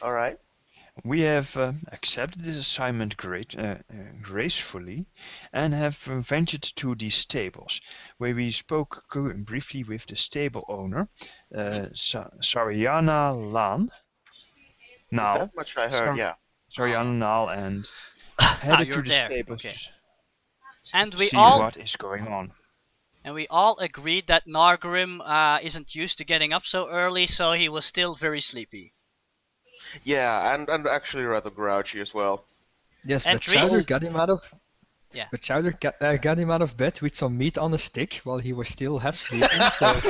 All right. We have accepted this assignment gracefully and have ventured to the stables, where we spoke briefly with the stable owner, Sariana That Nal, much I heard. Yeah. Sariana Nal, and Ah, headed to you're the there. stables Okay. to And we see all what is going on. agreed that Nargrim isn't used to getting up so early, so he was still very sleepy. Yeah, and actually rather grouchy as well. Yes, And but Chowder Trees? got him out of Yeah. but Chowder got him out of bed with some meat on a stick while he was still half sleeping. So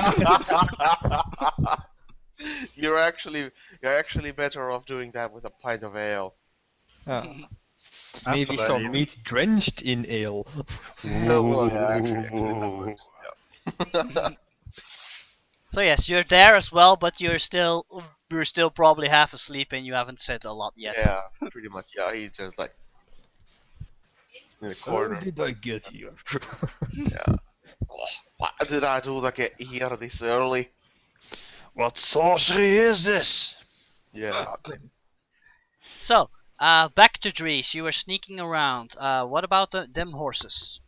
you're actually better off doing that with a pint of ale. maybe That's some amazing. meat drenched in ale. Well, yeah, actually that works. Yeah. So yes, you're there as well, but you're still probably half asleep and you haven't said a lot yet. Yeah, pretty much. Yeah, he's just like in the How corner. did I get here? Yeah. Oh, why did I do to get here this early? What sorcery is this? Yeah. So, back to Dries. You were sneaking around. What about them horses?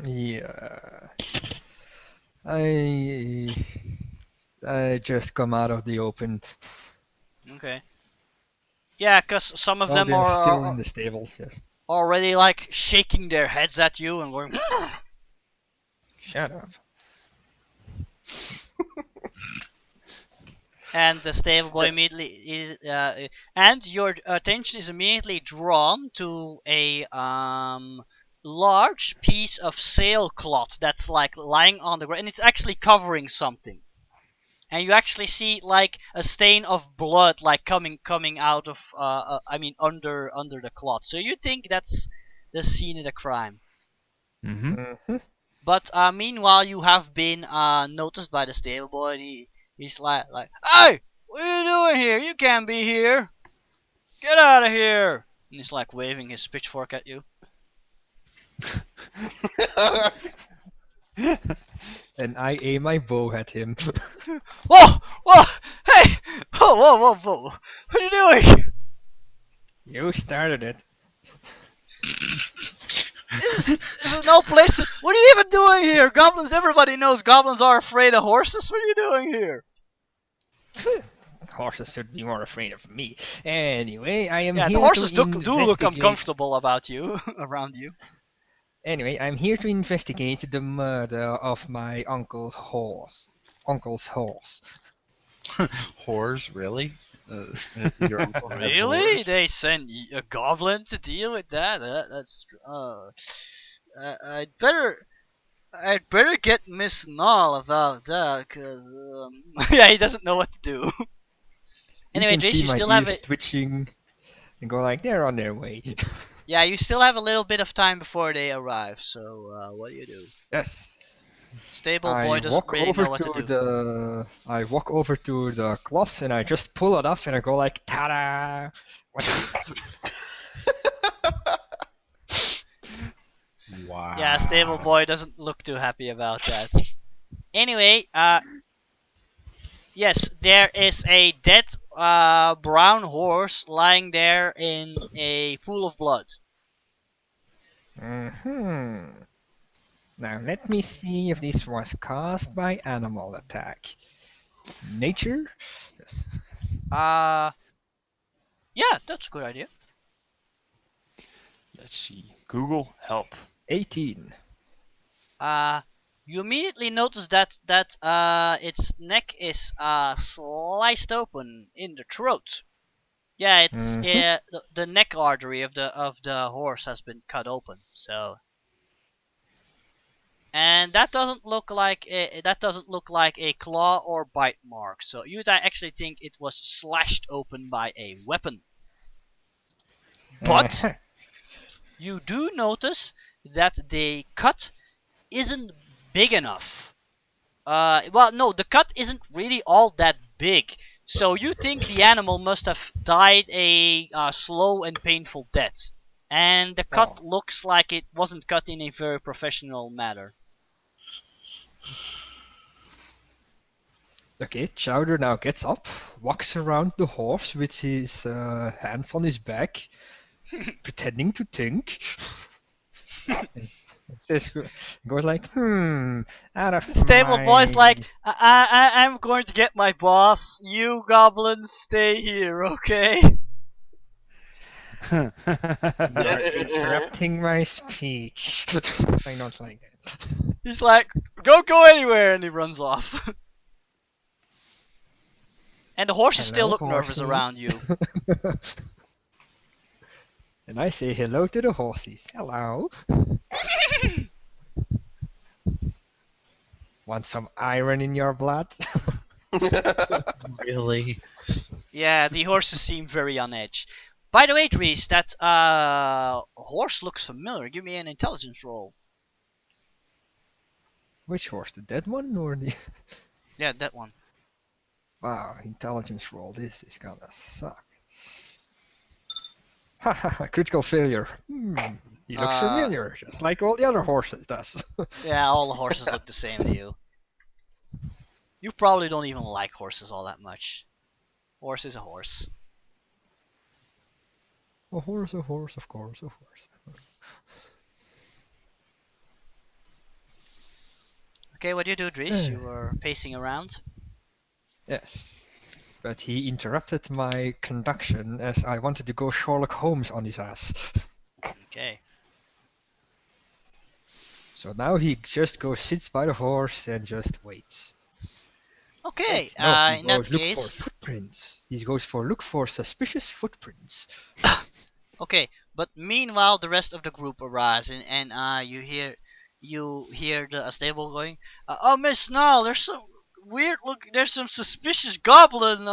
Yeah. I just come out of the open. Okay. Yeah, cause some of Well, them they're still are in the stables, yes. already like shaking their heads at you and going. Shut up. And the stable boy Yes. immediately is, and your attention is immediately drawn to a large piece of sailcloth that's like lying on the ground, and it's actually covering something. And you actually see like a stain of blood like coming out of under the cloth. So you think that's the scene of the crime. Mm-hmm. But meanwhile, you have been noticed by the stable boy. And he's like, "Hey, what are you doing here? You can't be here. Get out of here!" And he's like waving his pitchfork at you. And I aim my bow at him. Whoa, whoa, hey, whoa, whoa, whoa, whoa! What are you doing? You started it. This is no place. What are you even doing here? Goblins. Everybody knows goblins are afraid of horses. What are you doing here? Horses should be more afraid of me. Anyway, I am Yeah, here the horses to do look investigate. uncomfortable about you, around you. Anyway, I'm here to investigate the murder of my uncle's horse. Whores, really? Your uncle had Really? whores? They send a goblin to deal with that? That's I'd better get Miss Null about that, cause yeah, he doesn't know what to do. You Anyway, can Jace, see you my still have ears it. twitching and go like they're on their way. Yeah, you still have a little bit of time before they arrive. So what do you do? Yes. Stable I boy doesn't walk really over know what to to do. I walk over to the cloth and I just pull it off and I go like ta-da! Wow. Yeah, stable boy doesn't look too happy about that. Anyway, yes, there is a dead brown horse lying there in a pool of blood. Mm-hmm. Now let me see if this was caused by animal attack. Nature? Uh, yeah, that's a good idea. Let's see. Google, help. 18. You immediately notice that its neck is sliced open in the throat. Yeah, it's the neck artery of the horse has been cut open. So, and that doesn't look like a claw or bite mark. So you actually think it was slashed open by a weapon. But you do notice that the cut isn't big enough. Well, no, the cut isn't really all that big. So you think the animal must have died a slow and painful death. And the cut looks like it wasn't cut in a very professional manner. Okay, Chowder now gets up, walks around the horse with his hands on his back, pretending to think. And says, goes like, out of The stable boy's like, my... I'm going to get my boss. You goblins stay here, okay? You are interrupting my speech. I don't like that. He's like, don't go anywhere, and he runs off. And the horses still Hello, look nervous around horses. you. And I say hello to the horses. Hello. Want some iron in your blood? Really? Yeah, the horses seem very on edge. By the way, Dries, that horse looks familiar. Give me an intelligence roll. Which horse? The dead one or the... Yeah, that one. Wow, intelligence roll. This is gonna suck. Haha, critical failure. He looks familiar, just like all the other horses does. Yeah, all the horses look the same to you. You probably don't even like horses all that much. Horse is a horse. A horse, of course, a horse. Okay, what do you do, Dries? You were pacing around. Yes. But he interrupted my conduction as I wanted to go Sherlock Holmes on his ass. Okay. So now he just goes, sits by the horse and just waits. Okay, No, he in that goes look case... for footprints. He goes for look for suspicious footprints. Okay, but meanwhile the rest of the group arrives and you hear the stable going, oh Miss Snarl, there's some weird there's some suspicious goblin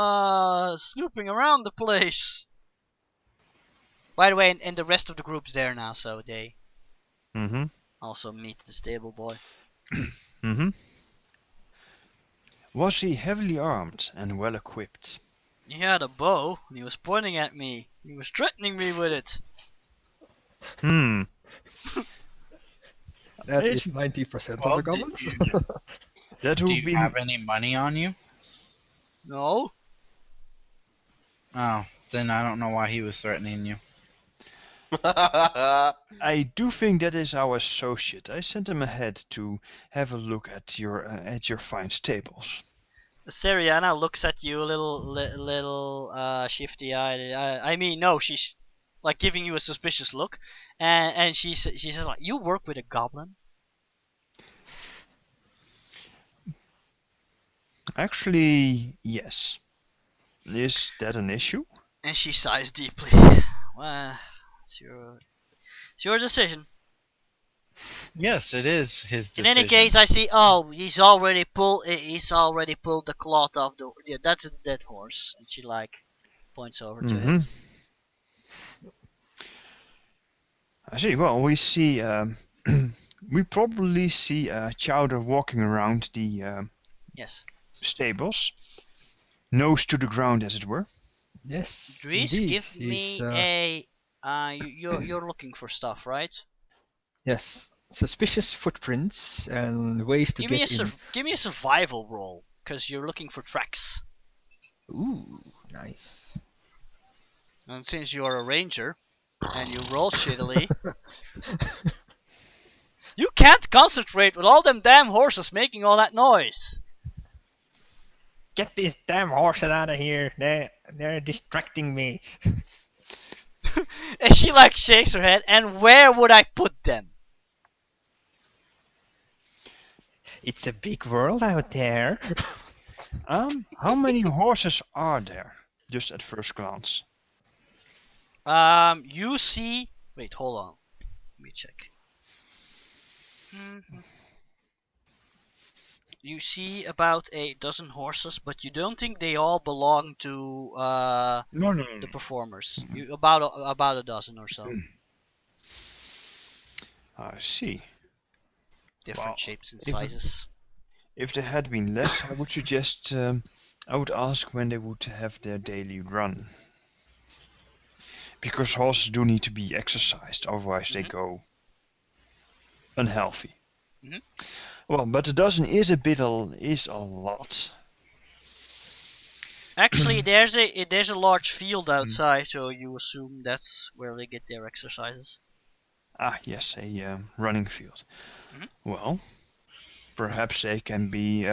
snooping around the place. By the way, and the rest of the group's there now, so they also meet the stable boy. Was he heavily armed and well equipped? He had a bow and he was pointing at me. He was threatening me with it. That is 90% of the goblins. That Do would you be have any money on you? No? Oh, then I don't know why he was threatening you. I do think that is our associate. I sent him ahead to have a look at your fine stables. Seriana looks at you a little shifty-eyed. I mean, no, she's like giving you a suspicious look, and she says like, "You work with a goblin?" Actually, yes. Is that an issue? And she sighs deeply. Well, it's your decision. Yes, it is his decision. In any case, I see. Oh, he's already pulled the cloth off the. Yeah, that's a dead horse. And she like points over to it. I see. Well, we see. We probably see Chowder walking around the Yes. stables, nose to the ground, as it were. Yes, Dries, indeed. give me a. You're looking for stuff, right? Yes, suspicious footprints and ways to Give me get in. give me a survival roll, cause you're looking for tracks. Ooh, nice. And since you're a ranger, and you roll shittily, you can't concentrate with all them damn horses making all that noise. Get these damn horses out of here. They're distracting me. And she like shakes her head. And where would I put them? It's a big world out there. How many horses are there? Just at first glance. You see. Wait, hold on. Let me check. You see about a dozen horses, but you don't think they all belong to No. the performers. About a dozen or so. I see. Different Well, shapes and sizes. If there had been less, I would suggest. I would ask when they would have their daily run. Because horses do need to be exercised, otherwise they go unhealthy. Well, but a dozen is a lot. Actually, there's a large field outside, so you assume that's where they get their exercises. Ah, yes, a running field. Mhm. Well, perhaps they can be.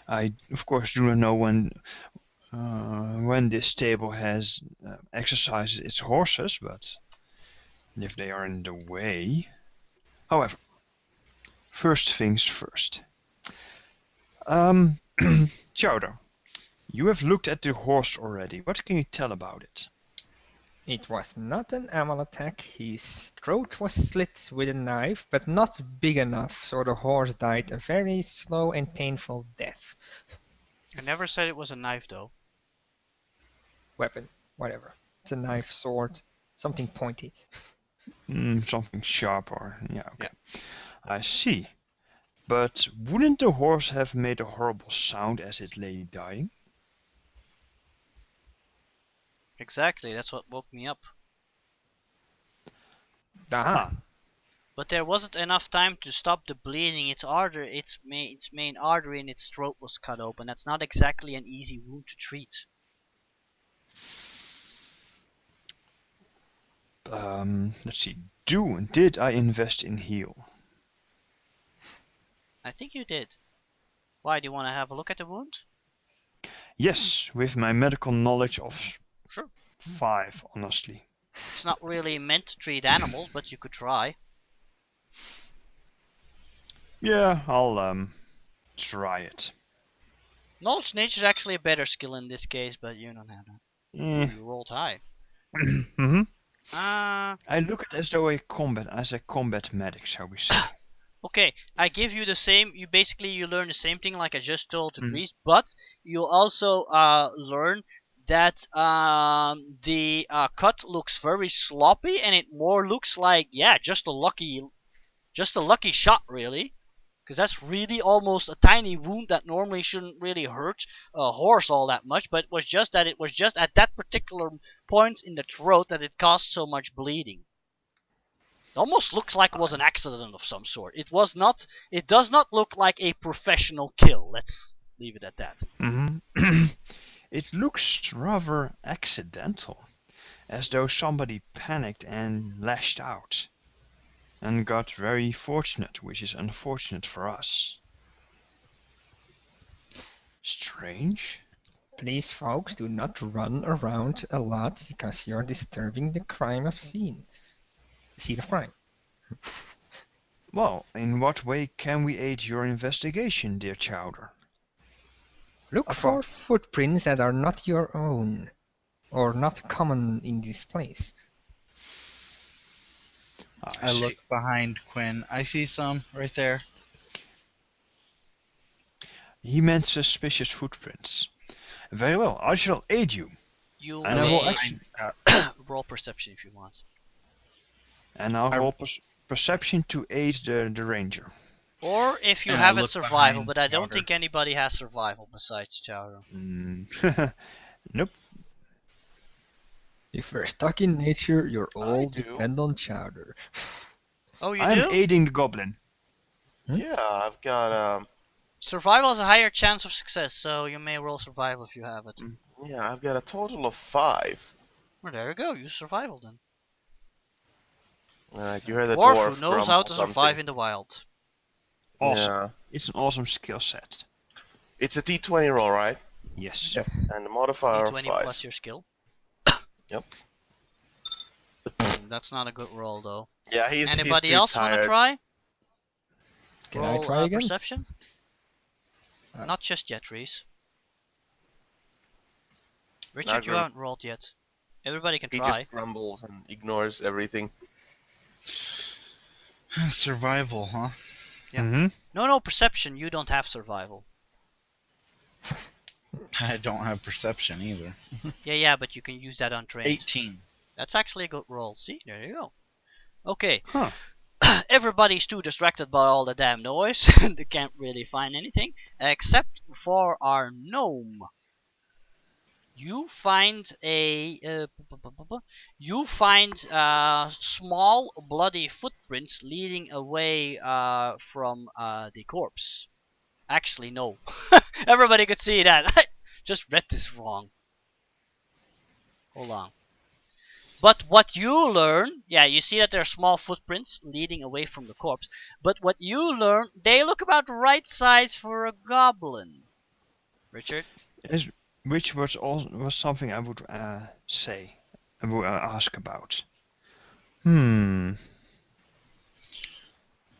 I, of course, do not know when this stable has exercised its horses, but if they are in the way. However, first things first. Chowder, you have looked at the horse already. What can you tell about it? It was not an animal attack. His throat was slit with a knife, but not big enough, so the horse died a very slow and painful death. I never said it was a knife, though. Weapon, whatever. It's a knife, sword, something pointy. Something sharp or yeah, okay. I see. But wouldn't the horse have made a horrible sound as it lay dying? Exactly, that's what woke me up. Aha! Ah, But there wasn't enough time to stop the bleeding. Its main artery in its throat was cut open. That's not exactly an easy wound to treat. let's see. Did I invest in heal? I think you did. Why, do you want to have a look at the wound? Yes, with my medical knowledge of Sure. 5, honestly. It's not really meant to treat animals, but you could try. Yeah, I'll try it. Knowledge nature is actually a better skill in this case, but you don't have that. Eh. You rolled high. Mm-hmm. Uh, I look at it as a combat medic, shall we say? Okay, I give you the same. You learn the same thing like I just told to Mm. Dries, but you also learn that the cut looks very sloppy, and it more looks like just a lucky shot, really. Because that's really almost a tiny wound that normally shouldn't really hurt a horse all that much, but it was just at that particular point in the throat that it caused so much bleeding. It almost looks like it was an accident of some sort. It does not look like a professional kill. Let's leave it at that. Mm-hmm. It looks rather accidental, as though somebody panicked and lashed out, and got very fortunate, which is unfortunate for us. Strange. Please, folks, do not run around a lot because you're disturbing the crime of scene. Scene of crime. Well, in what way can we aid your investigation, dear Chowder? Look for footprints that are not your own, or not common in this place. I see. look behind Quinn. I see some right there. He meant suspicious footprints. Very well, I shall aid you. You And I will may actually, roll perception if you want. and I'll roll perception to aid the ranger. Or if you And I have it look survival, behind but I don't Chowder. think anybody has survival besides Chowder. Nope. If we're stuck in nature, you're all do. depend on Chowder. Oh, you I'm do? aiding the goblin. Yeah, I've got Survival has a higher chance of success, so you may roll survival if you have it. I've got a total of 5. Well, there you go. Use survival then. You heard the Dwarf dwarf who knows grumble how to survive something. in the wild. Awesome. Yeah. It's an awesome skill set. It's a D20 roll, right? Yes. And the modifier of D20 5. plus your skill. Yep. That's not a good roll though. Yeah, he's Anybody too else want to tired. try? Can Roll I try again? perception? Uh, Not just yet, Reese. Richard, Not you very- haven't rolled yet. Everybody can He try. just grumbles and ignores everything. Survival, huh? Yeah. Mm-hmm. No, perception. You don't have survival. I don't have perception either. Yeah, but you can use that untrained. 18. That's actually a good roll. See, there you go. Okay. Huh. Everybody's too distracted by all the damn noise. They can't really find anything except for our gnome. You find small bloody footprints leading away from the corpse. Actually, no. Everybody could see that. just read this wrong. Hold on. But what you learn, yeah, you see that there are small footprints leading away from the corpse. But what you learn, they look about the right size for a goblin. Richard? Which was something I would say. I would ask about. I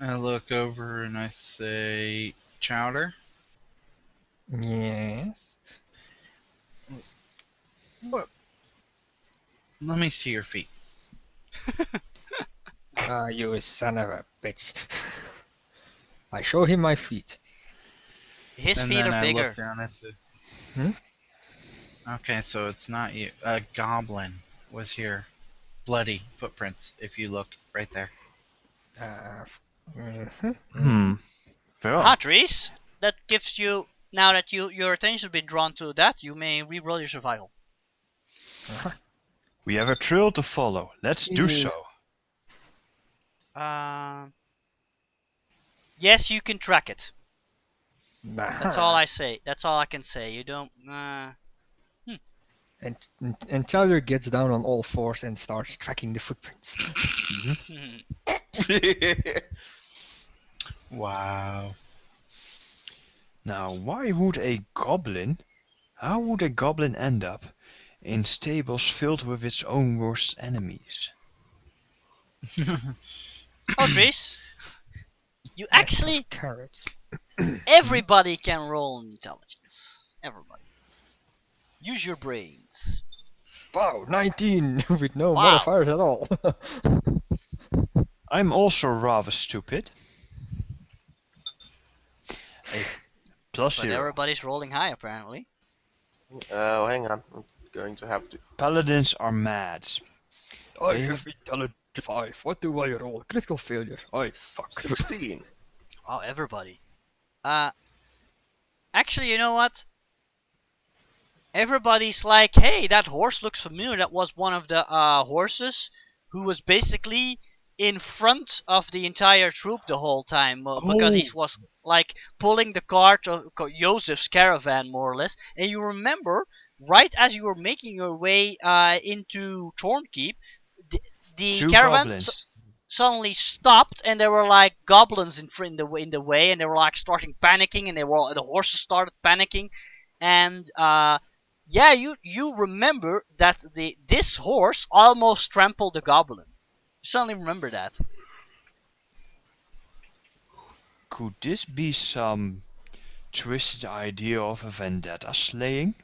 look over and I say, Chowder? Yes. What? Let me see your feet. Ah, you son of a bitch. I show him my feet. His And feet then are I bigger. look down at the... Hmm? Okay, so it's not you. A goblin was here. Bloody footprints, if you look right there. Well, Dries, that gives you, now that your attention has been drawn to that, you may re-roll your survival. we have a trail to follow. Let's do so. Yes, you can track it. That's all Nah. I say. That's all I can say. You don't. And Chowder gets down on all fours and starts tracking the footprints. Wow. Now, how would a goblin end up in stables filled with its own worst enemies? Oh, Dries, you actually. Carrot. Everybody can roll intelligence. Everybody. Use your brains. Wow, 19 with no Wow. modifiers at all. I'm also rather stupid. A plus But 0. everybody's rolling high, apparently. Oh, hang on. I'm going to have to. Paladins are mad. I They have intelligence 5. What do I roll? Critical failure. I suck. 16. Oh, everybody. Actually, you know what? Everybody's like, hey, that horse looks familiar. That was one of the horses who was basically in front of the entire troop the whole time because he was like pulling the cart of Joseph's caravan, more or less. And you remember, right as you were making your way into Thornkeep, the Two caravan goblins. suddenly stopped, and there were like goblins in the way, and they were like starting panicking, and the horses started panicking, and yeah, you remember that this horse almost trampled the goblin. You suddenly remember that. Could this be some twisted idea of a vendetta slaying?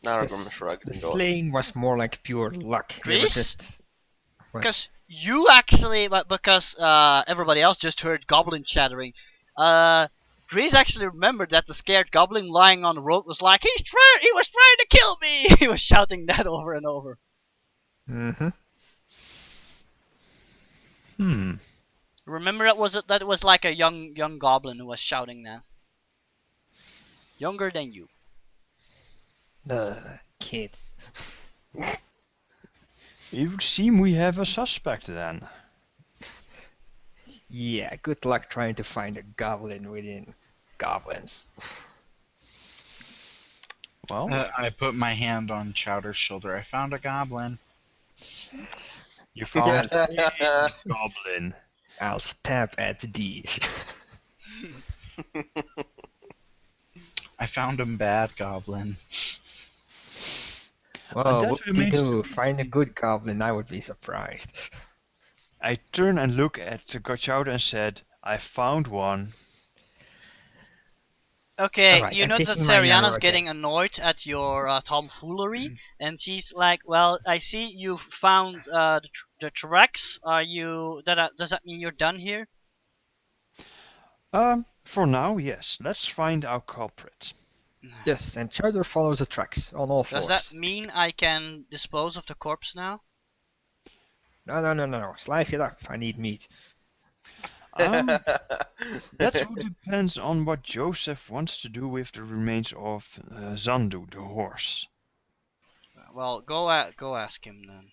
Aragorn shrugged The and go. slaying was more like pure luck. They were Chris? just... Because you actually, but because everybody else just heard goblin chattering, Chris actually remembered that the scared goblin lying on the road was like, he was trying to kill me. He was shouting that over and over. Mm-hmm. Remember that was like a young goblin who was shouting that. Younger than you. The kids. It would seem we have a suspect then. Yeah, good luck trying to find a goblin within goblins. Well, I put my hand on Chowder's shoulder. I found a goblin. you found a goblin. I'll stab at these. I found him bad goblin. Well, that what do you remains to do? be Find a good goblin, I would be surprised. I turned and looked at the Gotchauder and said, I found one. Okay, Alright, you I'm notice that taking my arrow Seriana's getting again. annoyed at your tomfoolery, and she's like, "Well, I see you found the tracks. Does that mean you're done here?" For now, yes. Let's find our culprit. Yes, and Chowder follows the tracks on all fours. Does that mean I can dispose of the corpse now? No. Slice it up. I need meat. That would depends on what Joseph wants to do with the remains of Zandu, the horse. Well, go ask him then.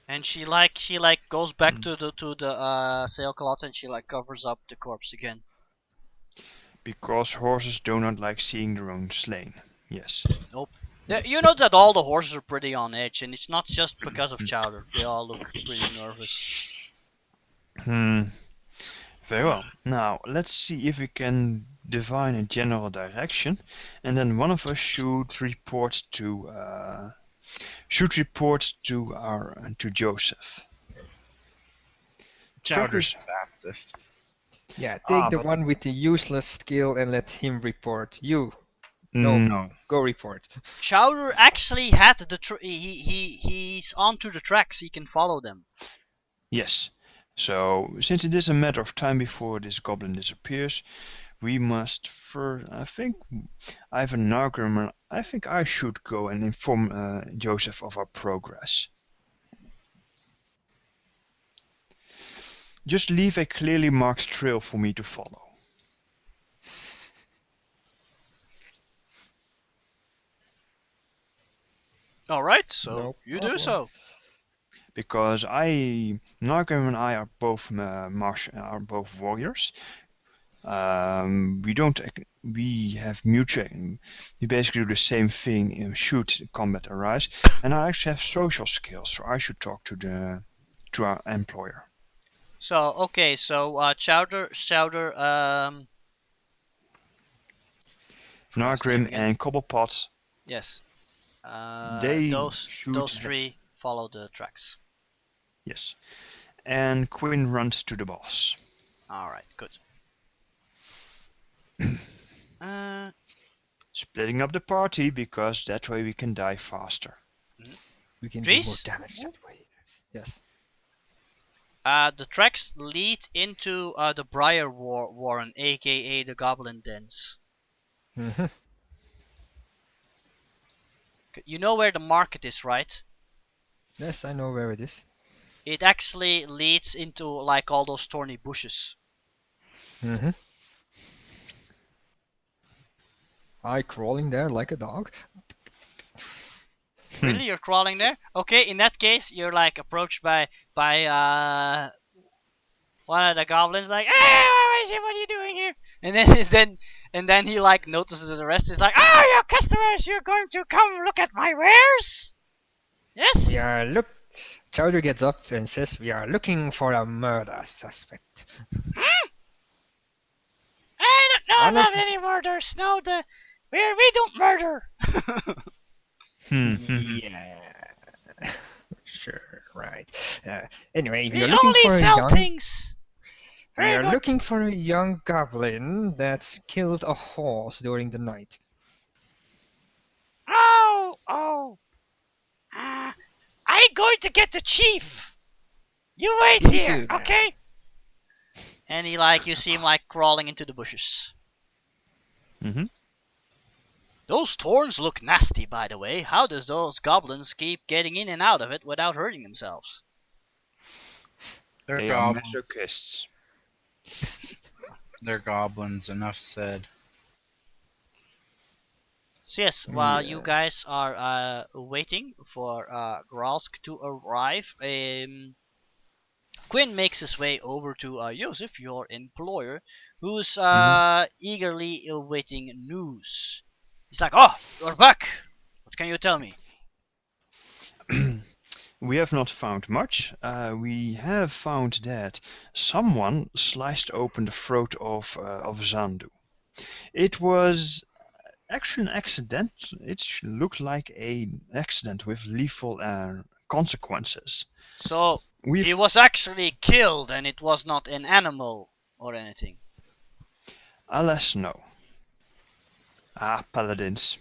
And she goes back to the sailcloth and she like covers up the corpse again. Because horses do not like seeing their own slain. Yes. Nope. You know that all the horses are pretty on edge, and it's not just because of Chowder. They all look pretty nervous. Very well. Now, let's see if we can divine a general direction, and then one of us should report to to Joseph. Chowder's fastest. Yeah, take the but- one with the useless skill and let him report. You, No. go report. Chowder actually had the he's onto the tracks. He can follow them. Yes. So, since it is a matter of time before this goblin disappears, we must first. I think I have an argument. I think I should go and inform Joseph of our progress. Just leave a clearly marked trail for me to follow. All right, so No you do problem. so. Because Nargrim and I are both warriors. We have mutual. We basically do the same thing. Shoot combat arise, and I actually have social skills, so I should talk to our employer. So okay, so Chowder, Nargrim and Cobblepot. yes. They those should have- three follow the tracks. Yes, and Quinn runs to the boss. All right, good. Splitting up the party because that way we can die faster. We can do more Trees? damage that way. Yes. The tracks lead into the Briar Warren, aka the Goblin Dens. Mhm. You know where the market is, right? Yes, I know where it is. It actually leads into like all those thorny bushes. Mm-hmm. I crawling there like a dog. Really, you're crawling there? Okay, in that case, you're like approached by one of the goblins, like, "Hey, what are you doing here?" And then he like notices the rest. He's like, "Oh, your customers, you're going to come look at my wares?" Yes. We are Chowder gets up and says, "We are looking for a murder suspect." I don't know One of about the- any murders. No, we don't murder. Yeah. Sure, right. Anyway, we We are looking only for a sell young. things. We Very are good. looking for a young goblin that killed a horse during the night. Oh. I'm going to get the chief. You wait You here, do that. okay? And you see him like crawling into the bushes. Mm-hmm. Those thorns look nasty, by the way. How does those goblins keep getting in and out of it without hurting themselves? They're They are goblins. masochists. They're goblins. Enough said. So yes, while Yeah. you guys are waiting for Gralsk to arrive, Quinn makes his way over to Joseph, your employer, who's eagerly awaiting news. He's like, "Oh, you're back! What can you tell me?" We have not found much. We have found that someone sliced open the throat of Zandu. It was actually an accident. It looked like an accident with lethal consequences. So We've he was actually killed, and it was not an animal or anything. alas no. Paladins.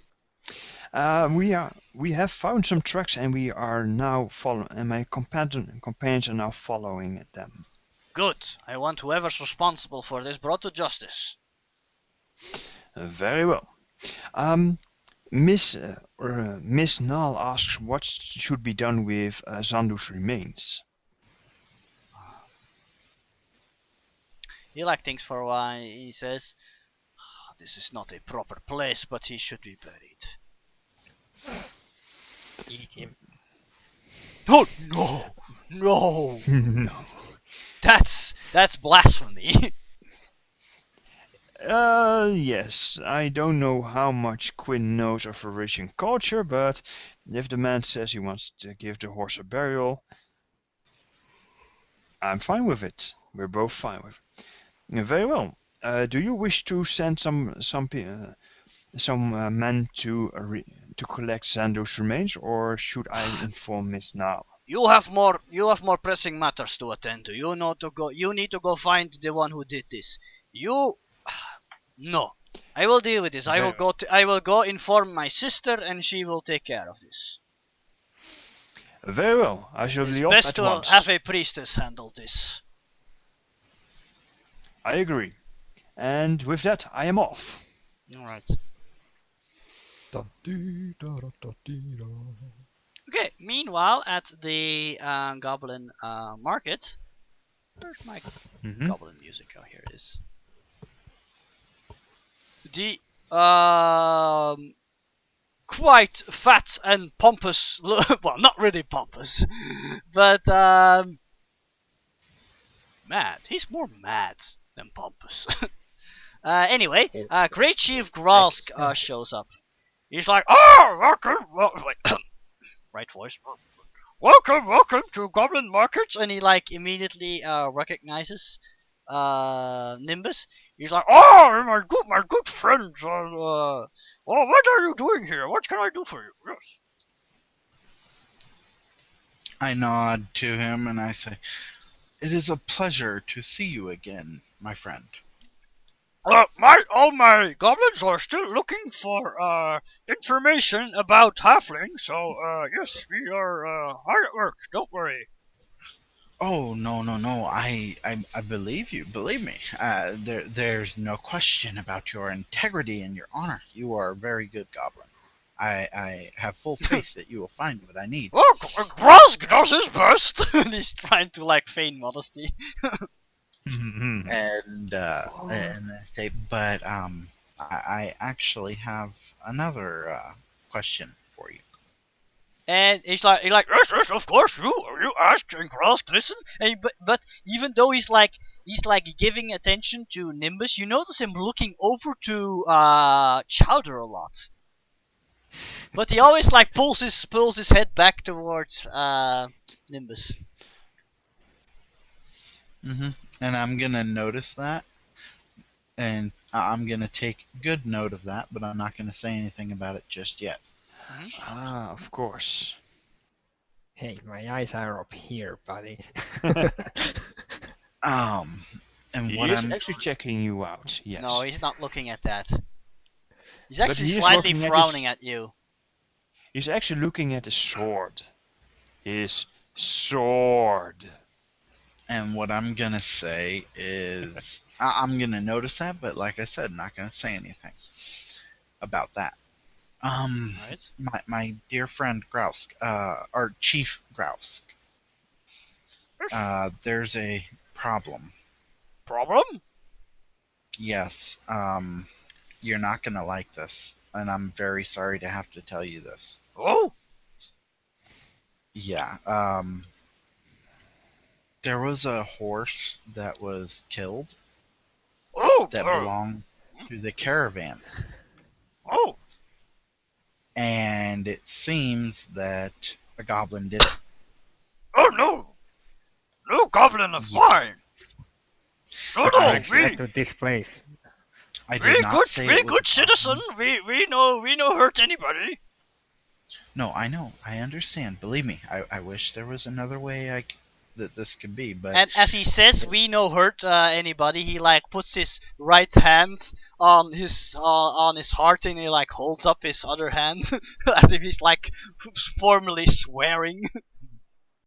We have found some tracks, and we are now following. And my companions are now following them. Good. I want whoever's responsible for this brought to justice. Very well. Miss Nal asks what should be done with Zandu's remains. He thinks for a while. He says, "This is not a proper place, but he should be buried." Eat him. Oh no! No. That's blasphemy. Yes. I don't know how much Quinn knows of Parisian culture, but if the man says he wants to give the horse a burial, I'm fine with it. We're both fine with it. Very well. Do you wish to send some men to collect Zando's remains, or should I inform Miss Nala? You have more pressing matters to attend to. You need to go find the one who did this. No. I will deal with this. I will go inform my sister and she will take care of this. Very well. I shall It's be off best at to once. have a priestess handle this. I agree. And with that, I am off. Alright. Da-dee-da-da-da-dee-da. Okay, meanwhile, at the goblin market. Where's my goblin music? Oh, here it is. The quite fat and pompous, well, not really pompous, but mad. He's more mad than pompous. Anyway, Great Chief Gralsk shows up. He's like, "Oh, welcome, wait, right voice. Welcome to Goblin Markets," and he like immediately recognizes Nimbus. He's like, "Oh, my good friends. Well, what are you doing here? What can I do for you?" Yes. I nod to him and I say, "It is a pleasure to see you again, my friend." All my goblins are still looking for information about halfling. So yes, we are hard at work. Don't worry. Oh, no. I believe you. Believe me. There's no question about your integrity and your honor. You are a very good goblin. I have full faith that you will find what I need. Oh, Grosk does his best. And he's trying to like feign modesty. And I say, but I actually have another question for you. And he's like, yes, of course, you asked, and Grosk listen. And but even though he's like giving attention to Nimbus, you notice him looking over to Chowder a lot. But he always like pulls his head back towards Nimbus. And I'm gonna notice that, and I'm gonna take good note of that, but I'm not gonna say anything about it just yet. Ah, of course. Hey, my eyes are up here, buddy. And He what is I'm actually checking you out, yes. No, he's not looking at that. He's But actually he is slightly looking at frowning at you. He's actually looking at his sword. His sword. And what I'm gonna say is, I'm gonna notice that, but like I said, not gonna say anything about that. Right. My dear friend Grausk, or Chief Grausk, there's a problem. Problem? Yes, you're not gonna like this, and I'm very sorry to have to tell you this. Oh. Yeah, there was a horse that was killed Oh. that belonged to the caravan. Oh. And it seems that a goblin did it. Oh no. No goblin of mine. No, Let's we get to this place. I did not say very it was good a goblin. citizen. We no hurt anybody. No, I know. I understand. Believe me. I wish there was another way that this could be, but And as he says, we no hurt anybody. He like puts his right hand on his heart and he like holds up his other hand as if he's like formally swearing.